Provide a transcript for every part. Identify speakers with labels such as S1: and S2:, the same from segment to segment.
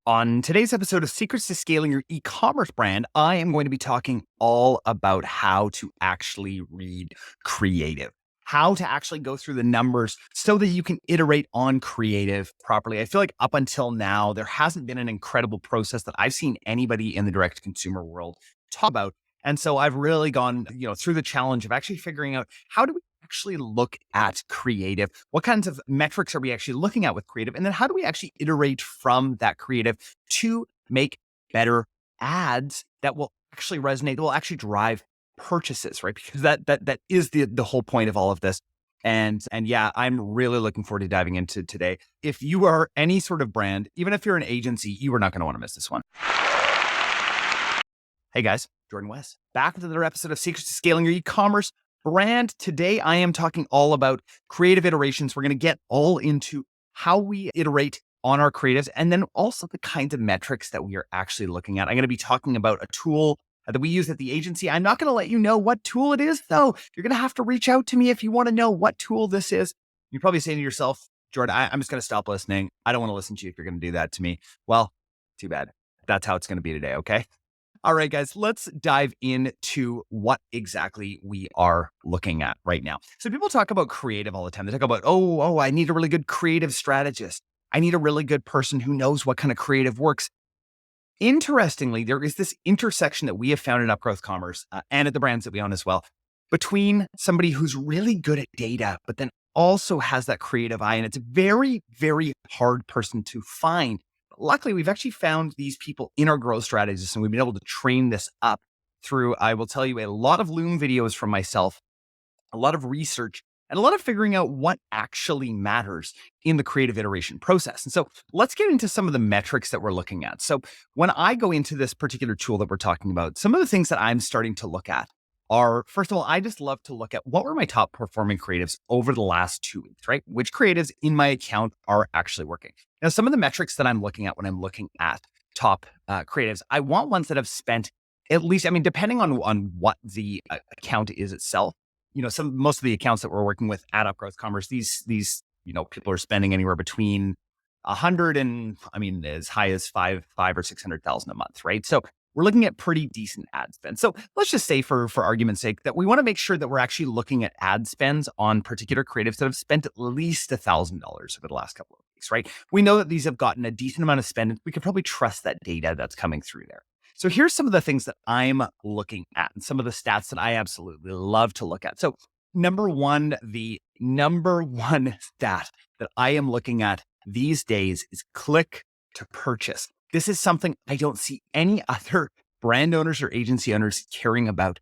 S1: On today's episode of Secrets to Scaling Your E-commerce Brand, I am going to be talking all about how to actually read creative, how to actually go through the numbers so that you can iterate on creative properly. I feel like up until now, there hasn't been an incredible process that I've seen anybody in the direct consumer world talk about. And so I've really gone, through the challenge of actually figuring out how do we actually look at creative? What kinds of metrics are we actually looking at with creative? And then how do we actually iterate from that creative to make better ads that will actually resonate, that will actually drive purchases, right? Because that is the whole point of all of this. And yeah, I'm really looking forward to diving into today. If you are any sort of brand, even if you're an agency, you are not going to want to miss this one. Hey guys, Jordan West, back with another episode of Secrets to Scaling Your E-commerce Brand. Today, I am talking all about creative iterations. We're going to get all into how we iterate on our creatives and then also the kinds of metrics that we are actually looking at. I'm going to be talking about a tool that we use at the agency. I'm not going to let you know what tool it is, though. You're going to have to reach out to me if you want to know what tool this is. You're probably saying to yourself, Jordan, I'm just going to stop listening. I don't want to listen to you if you're going to do that to me. Well, too bad. That's how it's going to be today, okay? All right, guys, let's dive into what exactly we are looking at right now. So people talk about creative all the time. They talk about, I need a really good creative strategist. I need a really good person who knows what kind of creative works. Interestingly, there is this intersection that we have found in Upgrowth Commerce and at the brands that we own as well, between somebody who's really good at data, but then also has that creative eye. And it's a very, very hard person to find. Luckily, we've actually found these people in our growth strategies, and we've been able to train this up through, I will tell you, a lot of Loom videos from myself, a lot of research, and a lot of figuring out what actually matters in the creative iteration process. And so let's get into some of the metrics that we're looking at. So when I go into this particular tool that we're talking about, some of the things that I'm starting to look at are, first of all, I just love to look at what were my top performing creatives over the last 2 weeks, right? Which creatives in my account are actually working? Now, some of the metrics that I'm looking at when I'm looking at top creatives, I want ones that have spent at least, depending on what the account is itself, most of the accounts that we're working with at Upgrowth Commerce, these people are spending anywhere between 100 and as high as five or 600,000 a month, right? So we're looking at pretty decent ad spend. So let's just say for argument's sake that we want to make sure that we're actually looking at ad spends on particular creatives that have spent at least $1,000 over the last couple of weeks, right? We know that these have gotten a decent amount of spend. We can probably trust that data that's coming through there. So here's some of the things that I'm looking at and some of the stats that I absolutely love to look at. So the number one stat that I am looking at these days is click to purchase. This is something I don't see any other brand owners or agency owners caring about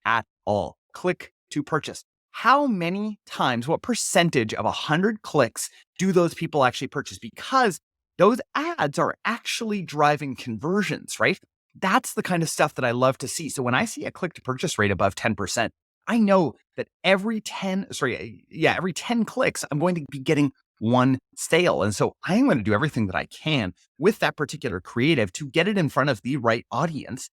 S1: at all. Click to purchase. How many times, what percentage of 100 clicks do those people actually purchase? Because those ads are actually driving conversions, right? That's the kind of stuff that I love to see. So when I see a click to purchase rate above 10%, I know that every 10 clicks, I'm going to be getting one sale. And so I'm going to do everything that I can with that particular creative to get it in front of the right audience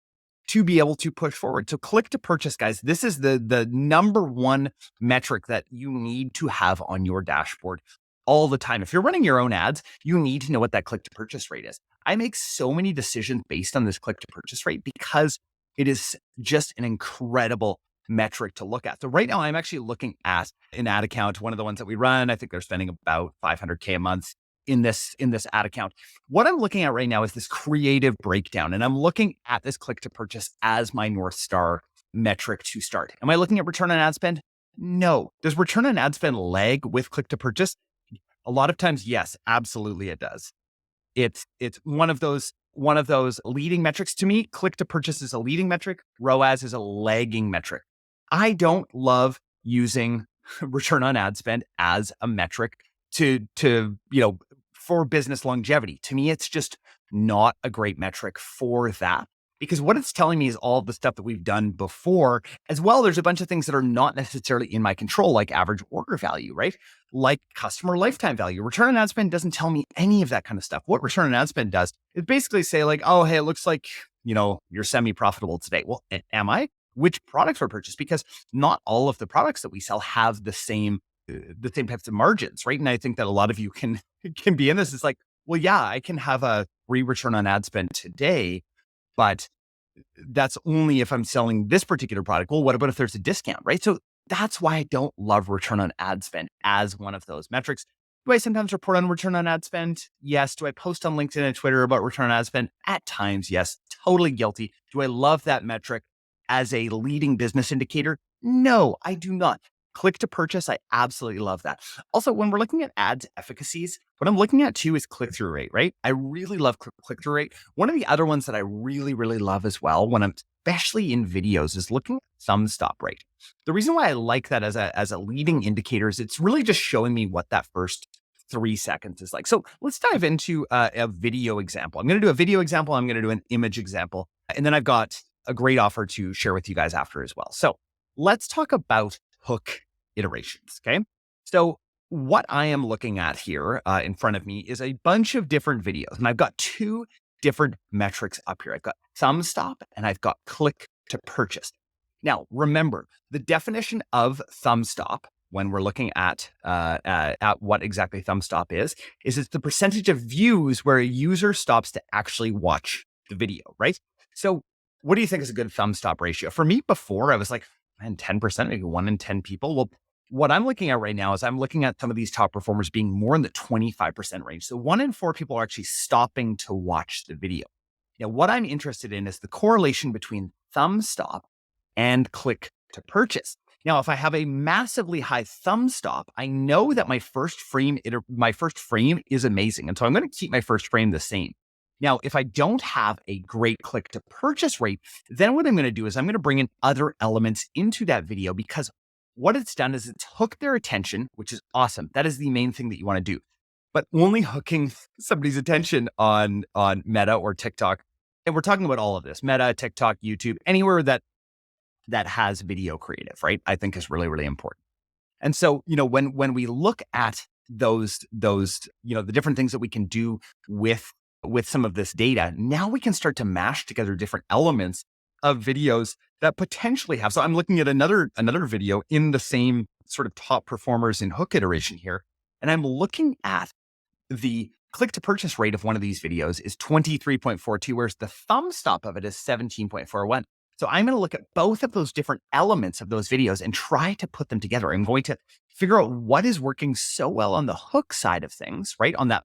S1: to be able to push forward. So click to purchase, guys, this is the number one metric that you need to have on your dashboard all the time. If you're running your own ads, you need to know what that click to purchase rate is. I make so many decisions based on this click to purchase rate because it is just an incredible metric to look at. So right now I'm actually looking at an ad account, one of the ones that we run. I think they're spending about $500K a month in this ad account. What I'm looking at right now is this creative breakdown, and I'm looking at this click to purchase as my North Star metric to start. Am I looking at return on ad spend? No. Does return on ad spend lag with click to purchase? A lot of times, yes, absolutely it does. It's one of those leading metrics to me. Click to purchase is a leading metric. ROAS is a lagging metric. I don't love using return on ad spend as a metric for business longevity. To me, it's just not a great metric for that. Because what it's telling me is all the stuff that we've done before as well. There's a bunch of things that are not necessarily in my control, like average order value, right? Like customer lifetime value. Return on ad spend doesn't tell me any of that kind of stuff. What return on ad spend does is basically say like, oh, hey, it looks like, you're semi-profitable today. Well, am I? Which products were purchased? Because not all of the products that we sell have the same types of margins, right? And I think that a lot of you can be in this. It's like, well, yeah, I can have a free return on ad spend today, but that's only if I'm selling this particular product. Well, what about if there's a discount, right? So that's why I don't love return on ad spend as one of those metrics. Do I sometimes report on return on ad spend? Yes. Do I post on LinkedIn and Twitter about return on ad spend? At times, yes. Totally guilty. Do I love that metric as a leading business indicator? No, I do not. Click to purchase, I absolutely love that. Also, when we're looking at ads efficacies, what I'm looking at too is click-through rate, right? I really love click-through rate. One of the other ones that I really, really love as well, when I'm especially in videos, is looking at thumb stop rate. The reason why I like that as a leading indicator is it's really just showing me what that first 3 seconds is like. So let's dive into a video example. I'm going to do a video example. I'm going to do an image example. And then I've got a great offer to share with you guys after as well. So let's talk about hook iterations. Okay. So what I am looking at here in front of me is a bunch of different videos, and I've got two different metrics up here. I've got thumb stop and I've got click to purchase. Now, remember the definition of thumb stop when we're looking at what exactly thumb stop is it's the percentage of views where a user stops to actually watch the video, right? So what do you think is a good thumb stop ratio? For me, before I was like, man, 10%, maybe 1 in 10 people. Well, what I'm looking at right now is I'm looking at some of these top performers being more in the 25% range. So 1 in 4 people are actually stopping to watch the video. Now, what I'm interested in is the correlation between thumb stop and click to purchase. Now, if I have a massively high thumb stop, I know that my first frame is amazing. And so I'm going to keep my first frame the same. Now, if I don't have a great click to purchase rate, then what I'm going to do is I'm going to bring in other elements into that video, because what it's done is it's hooked their attention, which is awesome. That is the main thing that you want to do. But only hooking somebody's attention on Meta or TikTok, and we're talking about all of this, Meta, TikTok, YouTube, anywhere that has video creative, right? I think is really, really important. And so, when we look at those, the different things that we can do with some of this data, now we can start to mash together different elements of videos that potentially have. So I'm looking at another video in the same sort of top performers in hook iteration here. And I'm looking at the click to purchase rate of one of these videos is 23.42, whereas the thumb stop of it is 17.41. So I'm going to look at both of those different elements of those videos and try to put them together. I'm going to figure out what is working so well on the hook side of things, right? On that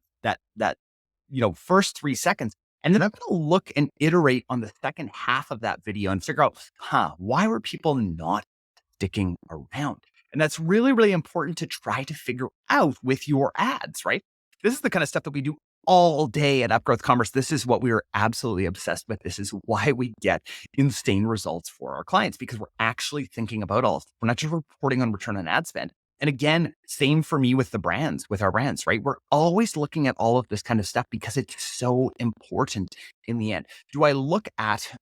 S1: first 3 seconds. And then I'm going to look and iterate on the second half of that video and figure out, why were people not sticking around? And that's really, really important to try to figure out with your ads, right? This is the kind of stuff that we do all day at Upgrowth Commerce. This is what we are absolutely obsessed with. This is why we get insane results for our clients, because we're actually thinking about all of it. We're not just reporting on return on ad spend. And again, same for me with our brands, right? We're always looking at all of this kind of stuff because it's so important in the end. Do I look at,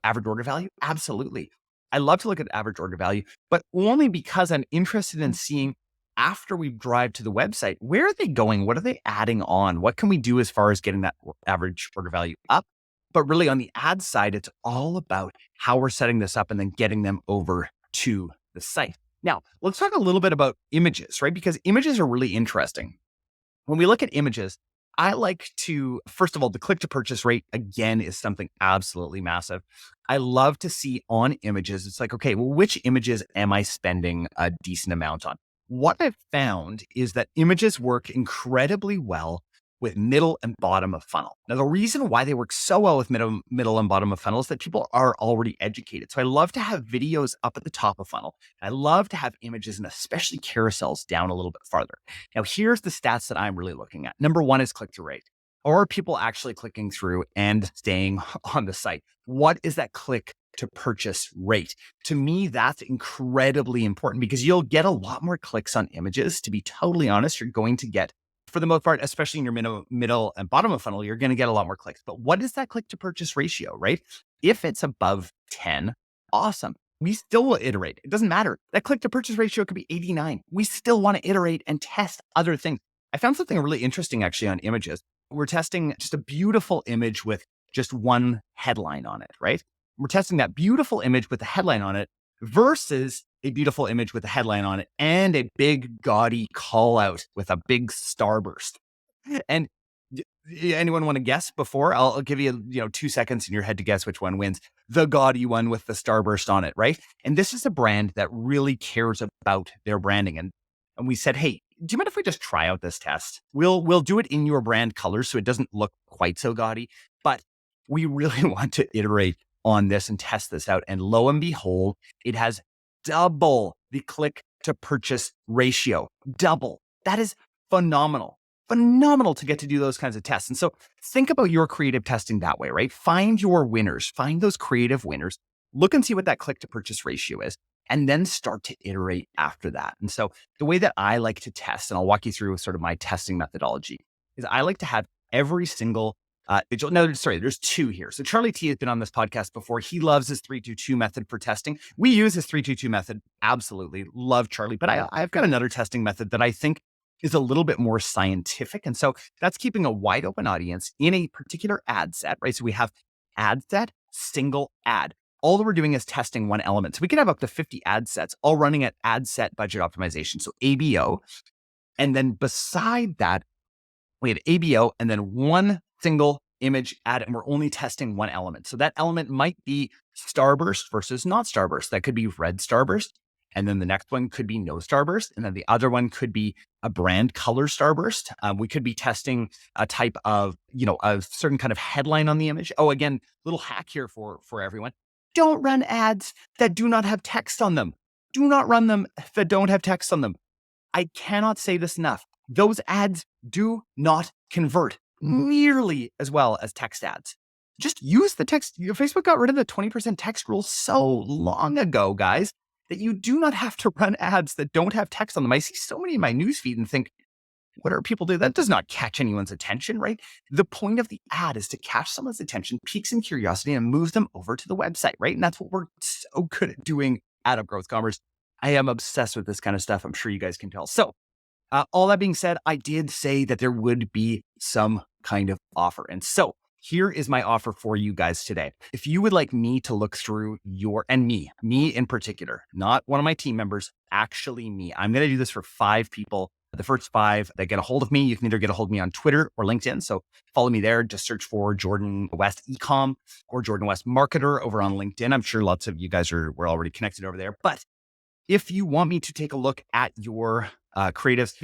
S1: average order value? Absolutely. I love to look at average order value, but only because I'm interested in seeing, after we drive to the website, where are they going? What are they adding on? What can we do as far as getting that average order value up? But really on the ad side, it's all about how we're setting this up and then getting them over to the site. Now, let's talk a little bit about images, right? Because images are really interesting. When we look at images, I like to, first of all, the click to purchase rate, again, is something absolutely massive. I love to see on images, it's like, okay, well, which images am I spending a decent amount on? What I've found is that images work incredibly well with middle and bottom of funnel. Now, the reason why they work so well with middle and bottom of funnel is that people are already educated. So I love to have videos up at the top of funnel. I love to have images and especially carousels down a little bit farther. Now, here's the stats that I'm really looking at. Number one is click-through rate. Are people actually clicking through and staying on the site? What is that click to purchase rate? To me, that's incredibly important because you'll get a lot more clicks on images. To be totally honest, you're going to get, for the most part, especially in your middle and bottom of funnel, you're going to get a lot more clicks. But what is that click to purchase ratio, right? If it's above 10, awesome. We still will iterate. It doesn't matter. That click to purchase ratio could be 89. We still want to iterate and test other things. I found something really interesting actually on images. We're testing just a beautiful image with just one headline on it, right? We're testing that beautiful image with a headline on it versus a beautiful image with a headline on it and a big gaudy call out with a big starburst. And Anyone want to guess before? I'll give you, 2 seconds in your head to guess which one wins. The gaudy one with the starburst on it, right? And this is a brand that really cares about their branding. And we said, hey, do you mind if we just try out this test? We'll do it in your brand colors so it doesn't look quite so gaudy, but we really want to iterate on this and test this out. And lo and behold, it has double the click to purchase ratio. Double. That is phenomenal. Phenomenal to get to do those kinds of tests. And so think about your creative testing that way, right? Find your winners, find those creative winners, look and see what that click to purchase ratio is, and then start to iterate after that. And so the way that I like to test, and I'll walk you through sort of my testing methodology, is I like to have every single digital. No, sorry, there's two here. So Charlie T has been on this podcast before. He loves his 3-2-2 method for testing. We use his 3-2-2 method. Absolutely love Charlie. But I've got another testing method that I think is a little bit more scientific. And so that's keeping a wide open audience in a particular ad set, right? So we have ad set, single ad. All that we're doing is testing one element. So we could have up to 50 ad sets, all running at ad set budget optimization. So ABO. And then beside that, we have ABO and then one single image ad, and we're only testing one element. So that element might be starburst versus not starburst. That could be red starburst. And then the next one could be no starburst. And then the other one could be a brand color starburst. We could be testing a type of, a certain kind of headline on the image. Oh, again, little hack here for everyone. Don't run ads that do not have text on them. Do not run them that don't have text on them. I cannot say this enough. Those ads do not convert nearly as well as text ads. Just use the text. Facebook got rid of the 20% text rule so long ago, guys, that you do not have to run ads that don't have text on them. I see so many in my newsfeed and think, what are people doing? That does not catch anyone's attention, right? The point of the ad is to catch someone's attention, piques some curiosity, and move them over to the website, right? And that's what we're so good at doing at Upgrowth Commerce. I am obsessed with this kind of stuff. I'm sure you guys can tell. So all that being said, I did say that there would be some kind of offer. And so here is my offer for you guys today. If you would like me to look through me in particular, not one of my team members, actually me, I'm going to do this for 5 people. The first 5 that get a hold of me, you can either get a hold of me on Twitter or LinkedIn. So follow me there. Just search for Jordan West Ecom or Jordan West Marketer over on LinkedIn. I'm sure lots of you guys we're already connected over there. But if you want me to take a look at your creatives,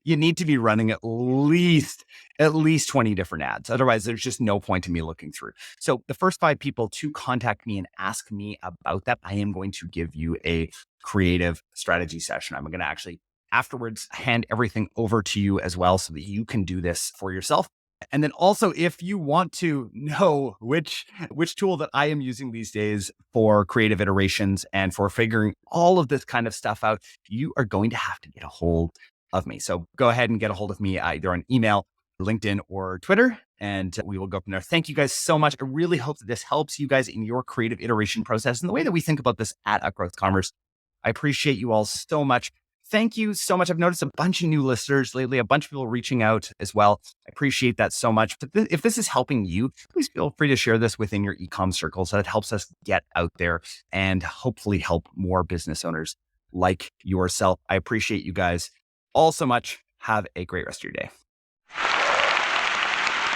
S1: you need to be running at least 20 different ads. Otherwise, there's just no point in me looking through. So the first 5 people to contact me and ask me about that, I am going to give you a creative strategy session. I'm going to actually afterwards hand everything over to you as well so that you can do this for yourself. And then also, if you want to know which tool that I am using these days for creative iterations and for figuring all of this kind of stuff out, you are going to have to get a hold of me. So go ahead and get a hold of me either on email, LinkedIn, or Twitter, and we will go from there. Thank you guys so much. I really hope that this helps you guys in your creative iteration process and the way that we think about this at Upgrowth Commerce. I appreciate you all so much. Thank you so much. I've noticed a bunch of new listeners lately, a bunch of people reaching out as well. I appreciate that so much. If this is helping you, please feel free to share this within your e-com circle so that helps us get out there and hopefully help more business owners like yourself. I appreciate you guys all so much. Have a great rest of your day.